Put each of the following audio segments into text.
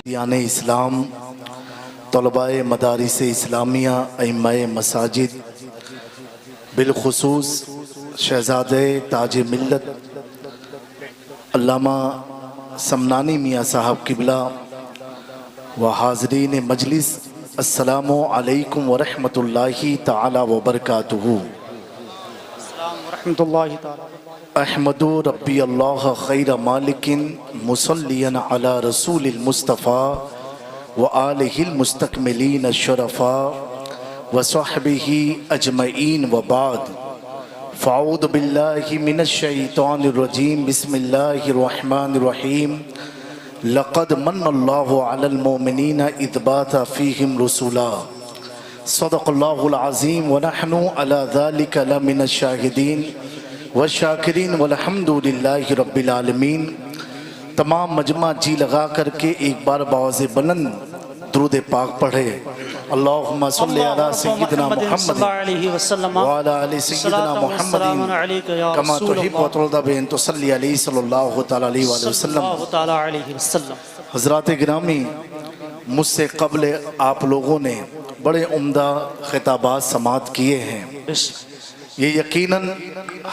دیان اسلام، طلباء مدارس اسلامیہ، ائمہ مساجد، بالخصوص شہزادے تاج ملت علامہ سمنانی میاں صاحب قبلہ و حاضرین مجلس، السلام علیکم ورحمۃ اللہ تعالی وبرکاتہ۔ السلام ورحمۃ اللہ تعالی۔ احمد ربی اللہ خیر مالک مصلیاً علی رسول المصطفیٰ وآلہ المستکملین الشرفاء وصحبہ اجمعین وبعد، فاعوذ باللہ من الشیطان الرجیم، بسم اللہ الرحمن الرحیم۔ لقد من اللہ علی المؤمنین اذ بعث فیہم رسولا، صدق اللہ العظیم، ونحن علی ذلک لمن الشاہدین والشاکرین والحمد للہ رب العالمین۔ تمام مجمع جی لگا کر کے ایک بار بآواز بلند درود پاک پڑھے۔ اللہم صلی علی سیدنا محمد وعلی آل سیدنا محمد کما تحب و ترضى بأن تصلی علیہ صلی اللہ تعالی علیہ وآلہ وسلم۔ حضرات گرامی، مجھ سے قبل آپ لوگوں نے بڑے عمدہ خطابات سماعت کیے ہیں۔ یہ یقیناً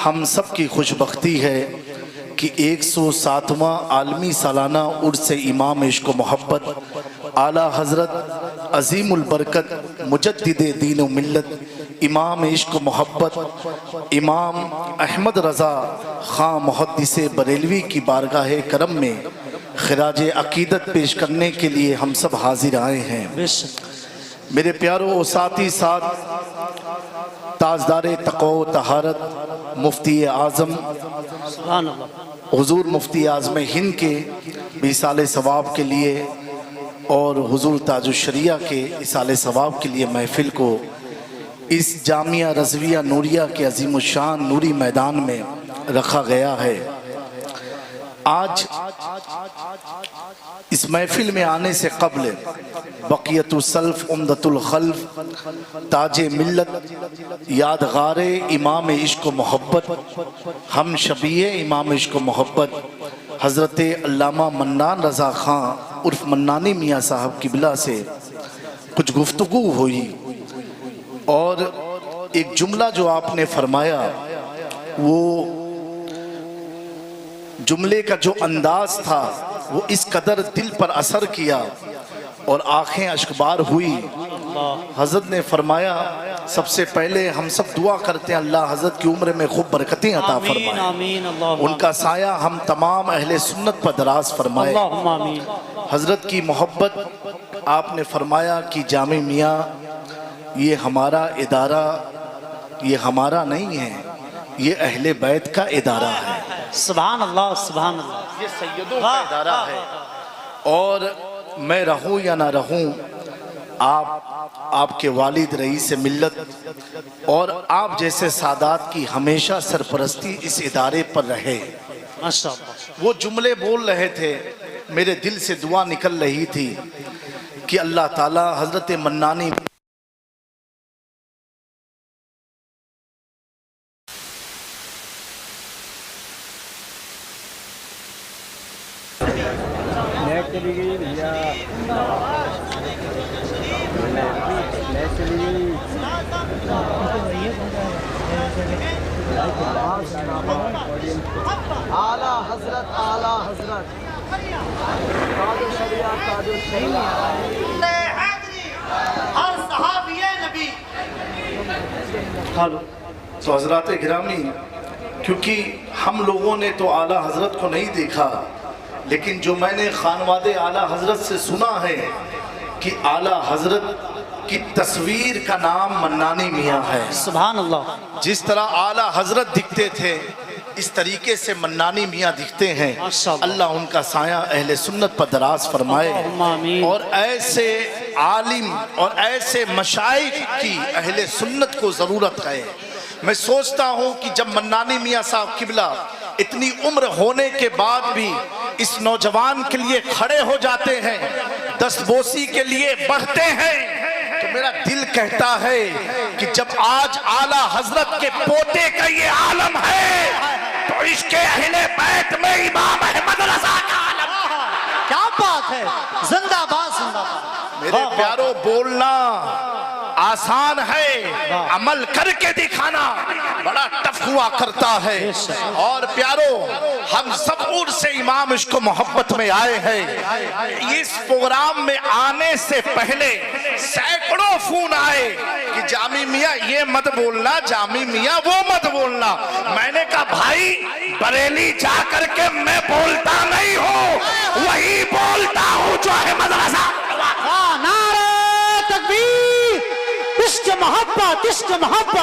ہم سب کی خوش بختی ہے کہ 107واں عالمی سالانہ عرس امام عشق و محبت اعلیٰ حضرت عظیم البرکت مجدد دین و ملت امام عشق و محبت امام احمد رضا خان محدث بریلوی کی بارگاہ کرم میں خراج عقیدت پیش کرنے کے لیے ہم سب حاضر آئے ہیں۔ میرے پیاروں و ساتھی ساتھ، تاجدار تقوی و طہارت مفتی اعظم حضور مفتی اعظم ہند کے ایصال ثواب کے لیے اور حضور تاج الشریعہ کے ایصال ثواب کے لیے محفل کو اس جامعہ رضویہ نوریہ کے عظیم الشان نوری میدان میں رکھا گیا ہے۔ آج اس محفل میں آنے سے قبل بقیت السلف عمدۃ الخلف تاج ملت یادگار امام عشق و محبت ہم شبیہ امام عشق و محبت حضرت علامہ منان رضا خان عرف منانی میاں صاحب قبلہ سے کچھ گفتگو ہوئی، اور ایک جملہ جو آپ نے فرمایا، وہ جملے کا جو انداز تھا وہ اس قدر دل پر اثر کیا اور آنکھیں اشکبار ہوئی۔ حضرت نے فرمایا، سب سے پہلے ہم سب دعا کرتے ہیں اللہ حضرت کی عمر میں خوب برکتیں عطا فرمائے، ان کا سایہ ہم تمام اہل سنت پر دراز فرمائے۔ حضرت کی محبت، آپ نے فرمایا کہ جامع میاں یہ ہمارا ادارہ، یہ ہمارا نہیں ہے، یہ اہل بیت کا ادارہ ہے۔ سبحان اللہ، سبحان اللہ، یہ سیدوں کا ادارہ ہے، اور میں رہوں یا نہ رہوں، آپ کے والد رئیس ملت اور آپ جیسے سادات کی ہمیشہ سرپرستی اس ادارے پر رہے۔ وہ جملے بول رہے تھے، میرے دل سے دعا نکل رہی تھی کہ اللہ تعالی حضرت منانی چلی گئی بھیا، چلی گئی۔ اعلیٰ حضرت، اعلیٰ حضرت تاج الشریعہ، تاج الشریعہ، ہر صحابی نبی۔ تو حضرات گرامی، کیونکہ ہم لوگوں نے تو اعلیٰ حضرت کو نہیں دیکھا، لیکن جو میں نے خانواد اعلیٰ حضرت سے سنا ہے کہ اعلیٰ حضرت کی تصویر کا نام منانی میاں ہے۔ سبحان اللہ۔ جس طرح اعلیٰ حضرت دکھتے تھے اس طریقے سے منانی میاں دکھتے ہیں۔ اللہ ان کا سایہ اہل سنت پر دراز فرمائے، اور ایسے عالم اور ایسے مشائخ کی اہل سنت کو ضرورت ہے۔ میں سوچتا ہوں کہ جب منانی میاں صاحب قبلہ اتنی عمر ہونے کے بعد بھی اس نوجوان کے لیے کھڑے ہو جاتے ہیں، دست بوسی کے لیے بڑھتے ہیں، تو میرا دل کہتا ہے کہ جب آج اعلیٰ حضرت کے پوتے کا یہ عالم ہے تو عشق اہل بیت میں امام احمد رضا کا عالم ہے۔ کیا بات ہے، زندہ باد زندہ باد۔ میرے پیارو، بولنا آسان ہے، عمل کر کے دکھانا بڑا ٹف ہوا کرتا ہے۔ اور پیارو، ہم سب عرس امام عشق و محبت میں آئے ہیں۔ اس پروگرام میں آنے سے پہلے سینکڑوں فون آئے کہ جامی میاں یہ مت بولنا، جامی میاں وہ مت بولنا۔ میں نے کہا بھائی، بریلی جا کر کے میں بولتا نہیں ہوں، وہی بولتا ہوں جو احمد رضا۔ نعرہ تکبیر، عشق محبت، عشق محبت۔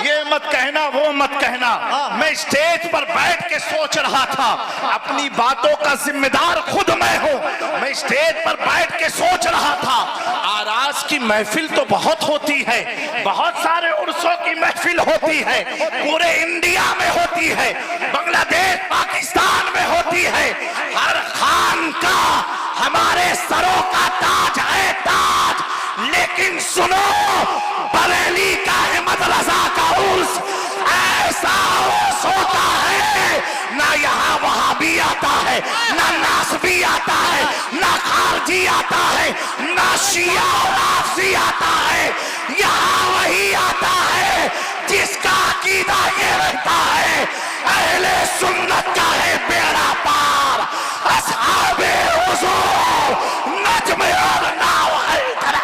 یہ مت کہنا، وہ مت کہنا۔ میں اسٹیج پر بیٹھ کے سوچ رہا تھا، اپنی باتوں کا ذمہ دار خود میں ہوں۔ میں اسٹیج پر بیٹھ کے سوچ رہا تھا، آراز کی محفل تو بہت ہوتی ہے، بہت سارے عرسوں کی محفل ہوتی ہے، پورے انڈیا میں ہوتی ہے، بنگلہ دیش، پاکستان میں ہوتی ہے۔ ہر خان کا ہمارے سروں کا تاج ہے، تاج۔ لیکن سنو، بریلی کا احمد رضا کا عرس ایسا عرس ہوتا ہے، نہ یہاں وہابی آتا ہے، نہ ناسبی آتا ہے، نہ خارجی آتا ہے، نہ شیعہ اور رافضی آتا ہے۔ یہاں وہی آتا ہے جس کا عقیدہ یہ رہتا ہے، اہل سنت کا ہے بیڑا پار، اصحاب حضور نجم اور ناو حیدر۔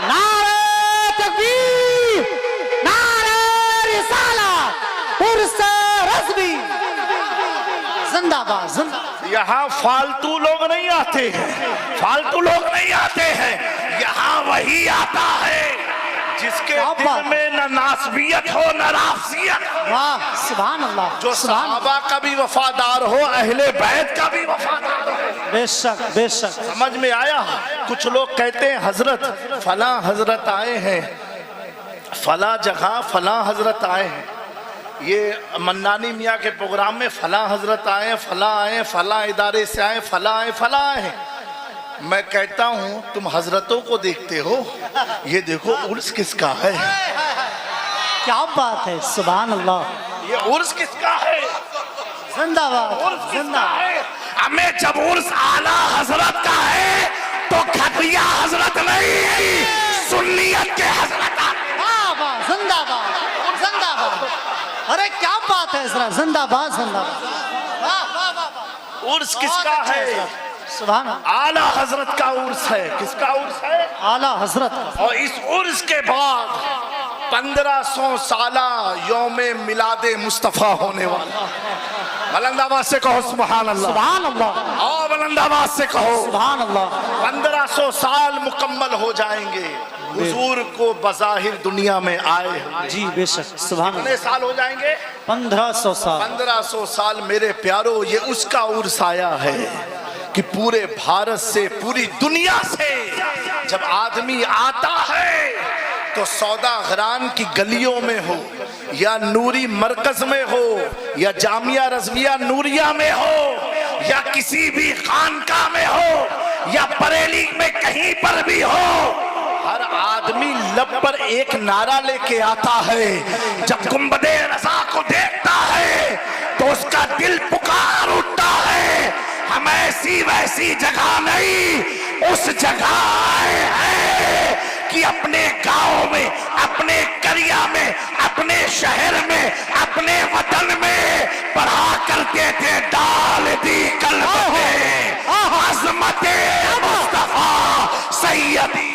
نعرہ تکبیر، نعرہ رسالت، عرس رضوی، زندہ باد زندہ باد۔ یہاں فالتو لوگ نہیں آتے ہیں، فالتو لوگ نہیں آتے ہیں، یہاں وہی آتا ہے جس کے دل میں نہ ناسبیت ہو نہ رافضیت ہو، واہ، سبحان اللہ، جو صحابہ کا بھی وفادار ہو، اہل بیت کا بھی وفادار ہو۔ بے شک بے شک۔ سمجھ میں آیا؟ کچھ لوگ کہتے ہیں حضرت فلاں حضرت آئے ہیں، فلاں جگہ فلاں حضرت آئے ہیں، یہ منانی میاں کے پروگرام میں فلاں حضرت آئے، فلاں آئے، فلاں ادارے سے آئے، فلاں آئے، فلاں آئے ہیں۔ میں کہتا ہوں تم حضرتوں کو دیکھتے ہو، یہ دیکھو عرس کس کا ہے، کیا بات ہے، سبحان اللہ، یہ عرس کس کا ہے، زندہ باد عرس کس زندہ کا باد۔ ہے۔ ہمیں جب عرس اعلیٰ حضرت کا ہے تو گھٹیا حضرت نہیں، سنیت کے حضرت آتے۔ واہ واہ، زندہ باد زندہ باد۔ ارے کیا بات ہے، زندہ باد زندہ باد۔ واہ واہ واہ، عرس کس کا ہے؟ سبحان اللہ، اعلیٰ حضرت کا عرس ہے۔ کس کا عرس ہے؟ اعلیٰ حضرت کا۔ اور اس عرس کے بعد 1500 سالہ یوم میلاد مصطفیٰ ہونے والا۔ بلند آواز سے کہو سبحان اللہ، سبحان اللہ، اور بلند آواز سے کہو سبحان اللہ۔ 1500 سال مکمل ہو جائیں گے حضور کو بظاہر دنیا میں آئے ہیں۔ جی بے شک، سبحان کتنے اللہ۔ سال ہو جائیں گے؟ 1500 سال۔ 1500 سال میرے پیارو، یہ اس کا عرس آیا ہے کہ پورے بھارت سے، پوری دنیا سے جب آدمی آتا ہے تو سودا گران کی گلیوں میں ہو یا نوری مرکز میں ہو یا جامعہ رضویہ نوریہ میں ہو یا کسی بھی خانقاہ میں ہو یا بریلی میں کہیں پر بھی ہو، ہر آدمی لب پر ایک نعرہ لے کے آتا ہے۔ جب گنبد رضا کو دیکھتا ہے تو اس کا دل پکار اٹھتا ہے، ہم ایسی ویسی جگہ نہیں، اس جگہ آئے ہیں کہ اپنے گاؤں میں، اپنے قریہ میں، اپنے شہر میں، اپنے وطن میں پڑھا کرتے تھے، ڈال دی قلب میں عظمت مصطفیٰ سیدی۔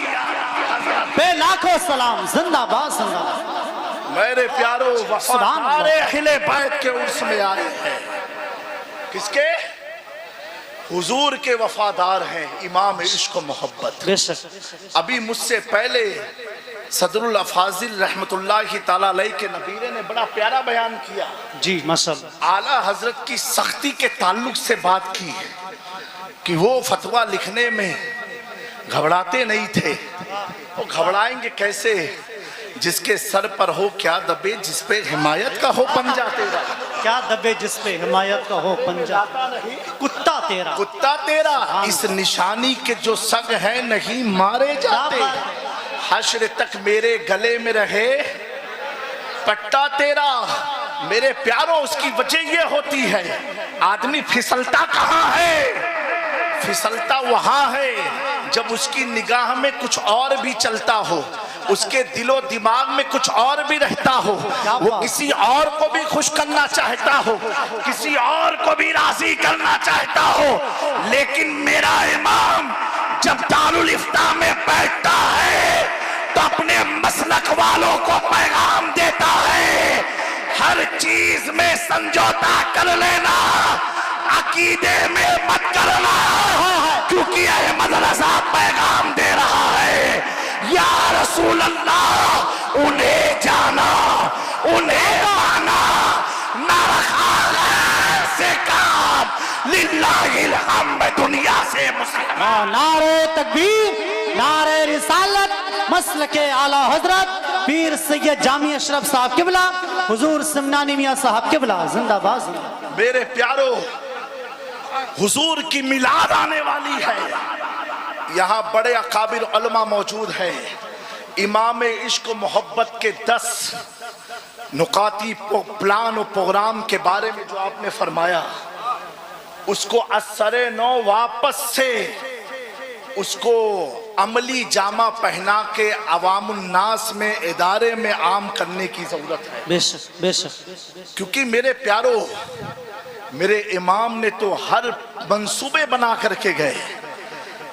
بے لاکھوں سلام، زندہ باد زندہ باد۔ میرے پیارو، سبحان اللہ۔ وفادار اہل بیت کے عرس میں آئے ہیں۔ کس کے؟ حضور کے وفادار ہیں، امام عشق و محبت۔ بے شک۔ ابھی مجھ سے پہلے صدر الافاضل رحمت اللہ تعالیٰ علیہ کے نبیرے نے بڑا پیارا بیان کیا، جی ماشاءاللہ۔ اعلیٰ حضرت کی سختی کے تعلق سے بات کی کہ وہ فتویٰ لکھنے میں گھبراتے نہیں تھے۔ وہ گھبرائیں گے کیسے جس کے سر پر ہو کیا دبے جس پہ حمایت کا ہو پنجہ تیرا کیا دبے جس پہ حمایت کا ہو پنجہ کتا تیرا کتا تیرا اس نشانی کے جو سگ ہے نہیں مارے جاتے حشر تک میرے گلے میں رہے پٹا تیرا میرے پیاروں اس کی وجہ یہ ہوتی ہے آدمی پھسلتا کہاں ہے پھسلتا وہاں ہے جب اس کی نگاہ میں کچھ اور بھی چلتا ہو اس کے دل و دماغ میں کچھ اور بھی رہتا ہو وہ کسی اور کو بھی خوش کرنا چاہتا ہو کسی اور کو بھی راضی کرنا چاہتا ہو لیکن میرا امام جب دارالفتاء میں بیٹھتا ہے تو اپنے مسلک والوں کو پیغام دیتا ہے ہر چیز میں سمجھوتا کر لینا عقیدے میں مت کرنا کیونکہ احمد رضا پیغام دے رہا ہے یا رسول اللہ انہیں جانا انہیں مانا نہ رکھا غیر سے کام للہ الحمد دنیا سے مسلمان نعرہ تکبیر نعرہ رسالت مسلک اعلی حضرت پیر سید جامی اشرف صاحب قبلہ حضور سمنانی میاں صاحب قبلہ زندہ باد میرے پیارو حضور کی میلاد آنے والی ہے یہاں بڑے اکابر علماء موجود ہیں امام عشق و محبت کے 10 نکاتی پلان و پروگرام کے بارے میں جو آپ نے فرمایا اس کو اثر نو واپس سے اس کو عملی جامہ پہنا کے عوام الناس میں ادارے میں عام کرنے کی ضرورت ہے بے شک بے شک کیونکہ میرے پیارو میرے امام نے تو ہر منصوبے بنا کر کے گئے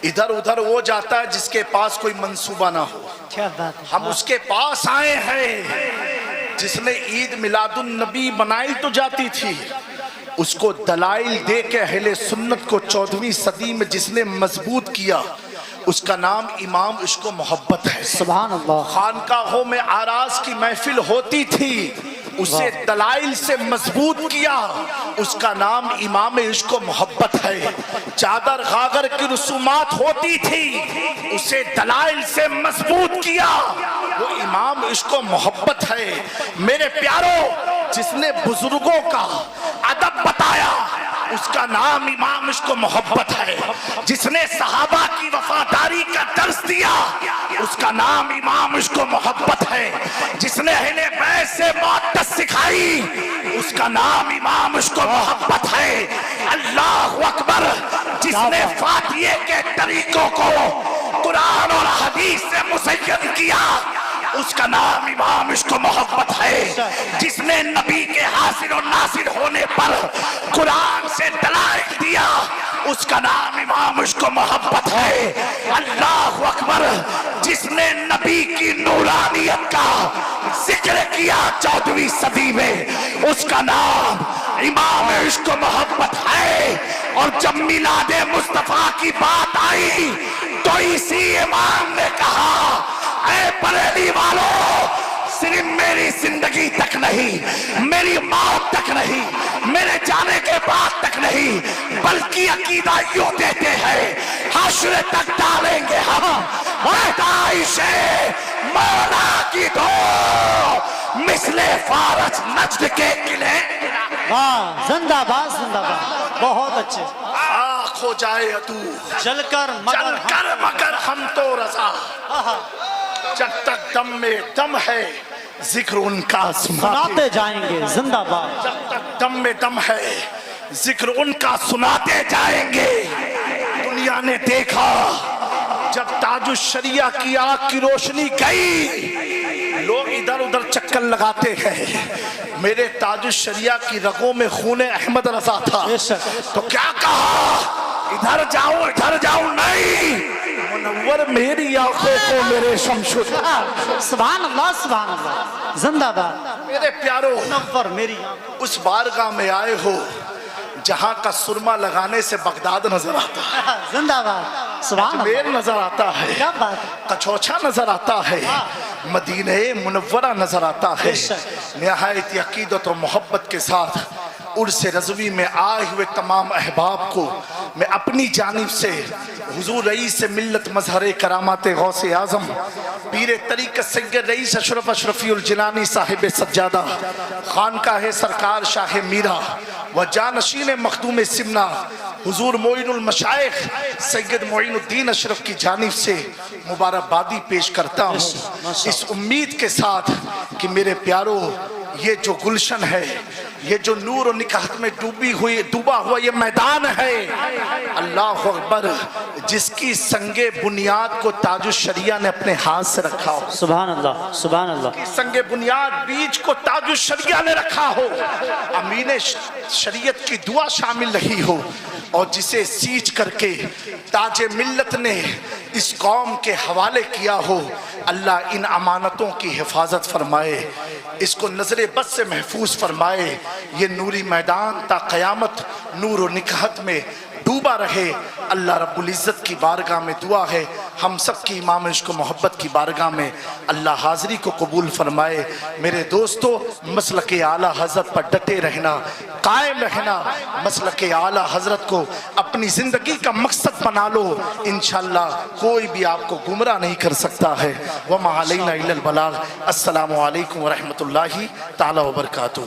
ادھر ادھر وہ جاتا ہے جس کے پاس کوئی منصوبہ نہ ہو کیا بات ہے ہم اس کے پاس آئے ہیں جس نے عید میلاد النبی بنائی تو جاتی تھی اس کو دلائل دے کے اہل سنت کو 14ویں صدی میں جس نے مضبوط کیا اس کا نام امام عشق و محبت ہے سبحان اللہ خانقاہوں میں آراز کی محفل ہوتی تھی اسے دلائل سے مضبوط کیا اس کا نام امام عشق و محبت ہے چادر غاگر کی رسومات ہوتی تھی اسے دلائل سے مضبوط کیا وہ امام عشق و محبت ہے میرے پیارو جس نے بزرگوں کا ادب بتایا اس کا نام امام عشق و محبت ہے جس نے صحابہ کی وفاداری کا درس دیا اس کا نام امام عشق و محبت ہے جس نے اہل بیت سے معتز سکھائی اس کا نام امام عشق و محبت ہے اللہ اکبر جس نے فاتحے کے طریقوں کو قرآن اور حدیث سے مزین کیا اس کا نام امام عشق و محبت ہے جس نے نبی کے حاصل و ناصر ہونے پر قرآن سے دلائل دیا اس کا نام امام عشق و محبت ہے اللہ اکبر جس نے نبی کی نورانیت کا ذکر کیا 14ویں صدی میں اس کا نام امام عشق و محبت ہے اور جب میلاد مصطفیٰ کی بات آئی تو اسی امام نے کہا اے بریلی والو صرف میری زندگی تک نہیں میری موت تک نہیں میرے جانے کے بعد تک نہیں بلکہ عقیدہ یوں دیتے ہیں حشر تک ڈالیں گے ہم پیدائش مولا کی دو مثل فارس نجد کے قلعے واہ زندہ باد بہت اچھے آنکھ ہو جائے تو چل کر مگر ہم تو رضا جب تک دم میں دم ہے ذکر ان کا سناتے جائیں گے زندہ باد جب تک دم میں دم ہے ذکر ان کا سناتے جائیں گے دنیا نے دیکھا جب تاج الشریعہ کی آنکھ کی روشنی گئی لوگ ادھر ادھر چکر لگاتے ہیں میرے تاج الشریعہ کی رگوں میں خون احمد رضا تھا تو کیا کہا ادھر جاؤ نہیں منور میری آنکھوں کو میرے شمشد سبحان اللہ زندہ باد میرے پیارو منور میری آنکھوں اس بارگاہ میں آئے ہو جہاں کا سرما لگانے سے بغداد نظر آتا ہے زندہ باد سبحان اللہ اجمیر نظر آتا ہے کیا بات کچوچا نظر آتا ہے مدینہ منورہ نظر آتا ہے نہایت عقیدت و محبت کے ساتھ عرس رضوی میں آئے ہوئے تمام احباب کو میں اپنی جانب سے حضور رئیس ملت مظہر کرامات غوث اعظم پیر طریقت سید رئیس اشرف اشرفی الجنانی صاحب سجادہ خانقاہ سرکار شاہ میرا و جانشین مخدوم سمنا حضور معین المشائخ سید معین الدین اشرف کی جانب سے مبارکبادی پیش کرتا ہوں اس امید کے ساتھ کہ میرے پیاروں یہ جو گلشن ہے، یہ جو نور و نکاحت میں ڈوبا ہوا یہ میدان ہے، اللہ اکبر، جس کی سنگ بنیاد کو تاج الشریعہ نے اپنے ہاتھ سے رکھا ہو، سبحان اللہ سبحان اللہ، کی سنگ بنیاد بیج کو تاج الشریعہ نے رکھا ہو، امین شریعت کی دعا شامل رہی ہو، اور جسے سیچ کر کے تاج ملت نے اس قوم کے حوالے کیا ہو، اللہ ان امانتوں کی حفاظت فرمائے، اس کو نظر بد سے محفوظ فرمائے، یہ نوری میدان تا قیامت نور و نکاحت میں ڈوبا رہے۔ اللہ رب العزت کی بارگاہ میں دعا ہے، ہم سب کی امام عشق و محبت کی بارگاہ میں اللہ حاضری کو قبول فرمائے۔ میرے دوستو، مسلک اعلیٰ حضرت پر ڈٹے رہنا، قائم رہنا، مسلک اعلیٰ حضرت کو اپنی زندگی کا مقصد بنا لو، انشاءاللہ کوئی بھی آپ کو گمراہ نہیں کر سکتا ہے۔ وما علینا الا البلاغ۔ السلام علیکم ورحمۃ اللہ تعالی وبرکاتہ۔